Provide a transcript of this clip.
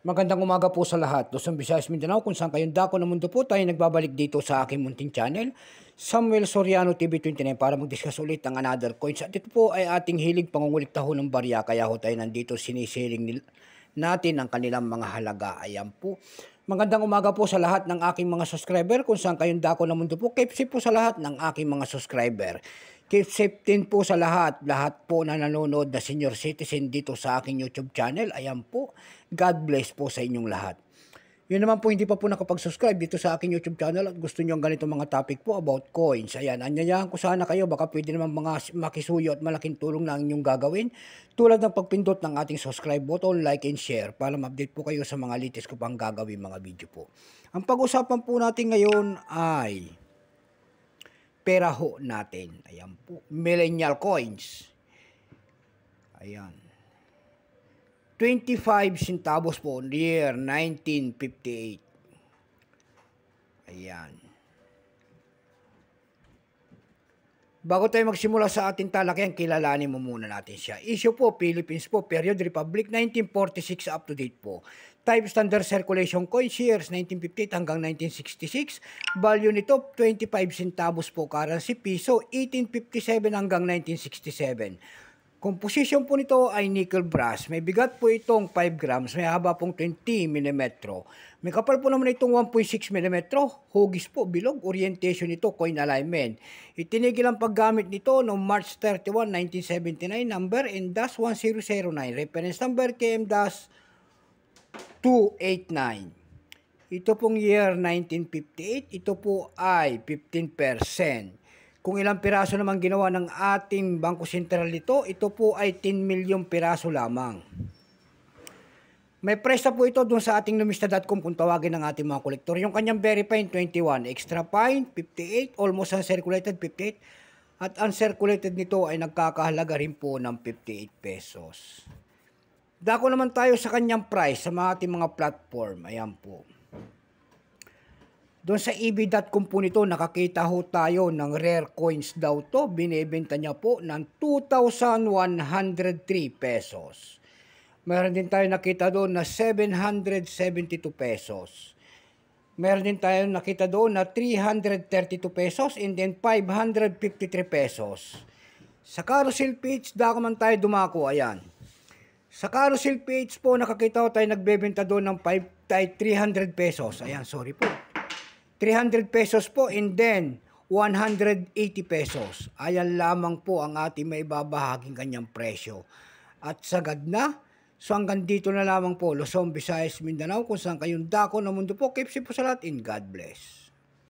Magandang umaga po sa lahat. Luzon, Visayas, Mindanao, kung saan kayong dako ng mundo po tayo nagbabalik dito sa aking munting channel, Samuel Soriano TV29 para mag-discuss ulit ng another coins. At ito po ay ating hilig pangungulikta ho ng barya, kaya ho tayo nandito sinisiling natin ang kanilang mga halaga. Ayan po. Magandang umaga po sa lahat ng aking mga subscriber kung saan kayong dako ng mundo po. Keep safe po sa lahat ng aking mga subscriber. Keep safe din po sa lahat po na nanonood na senior citizen dito sa aking YouTube channel. Ayan po, God bless po sa inyong lahat. Yun naman po, hindi pa po nakapag-subscribe dito sa aking YouTube channel at gusto nyo ang ganito mga topic po about coins. Ayan, anyayahan ko sana kayo, baka pwede naman mga makisuyo at malaking tulong na ang inyong gagawin. Tulad ng pagpindot ng ating subscribe button, like and share para ma-update po kayo sa mga latest ko pang gagawin mga video po. Ang pag-usapan po natin ngayon ay pera ho natin. Ayan po. Millennial coins. Ayan. 25 centavos po, year 1958. Ayan. Bago tayo magsimula sa ating talakayan, kilalanin mo muna natin siya. Issue po, Philippines po, period Republic, 1946 up to date po. Type standard circulation coins, years 1958 hanggang 1966. Value nito, 25 centavos po, currency piso, 1857 hanggang 1967. Composition po nito ay nickel brass. May bigat po itong 5 grams. May haba pong 20 mm. May kapal po naman itong 1.6 mm. Hugis po, bilog. Orientation nito, coin alignment. Itinigil ang paggamit nito noong March 31, 1979. Number N-1009. Reference number KM-289. Ito pong year 1958. Ito po ay 15%. Kung ilang piraso naman ginawa ng ating Bangko Sentral nito, ito po ay 10 milyong piraso lamang. May presta po ito dun sa ating numista.com kung tawagin ng ating mga kolektor. Yung kanyang very fine, 21. Extra fine, 58. Almost uncirculated, 58. At uncirculated nito ay nagkakahalaga rin po ng 58 pesos. Dako naman tayo sa kanyang price sa mga ating mga platform. Ayan po. Doon sa EB.com po nito, nakakita ho tayo ng rare coins daw to. Binibenta niya po ng 2,103 pesos. Meron din tayo nakita doon na 772 pesos. Meron din tayo nakita doon na 332 pesos and then 553 pesos. Sa carousel page, dako man tayo dumako. Ayan. Sa carousel page po, nakakita ho tayo nagbebenta doon ng 300 pesos. Ayan, sorry po. 300 pesos po and then 180 pesos. Ayan lamang po ang ating may babahaging kanyang presyo. At sagad na. So hanggang dito na lamang po, Luzon, Visayas, Mindanao, kung saan kayong dako ng mundo po. Keep safe po sa lahat and God bless.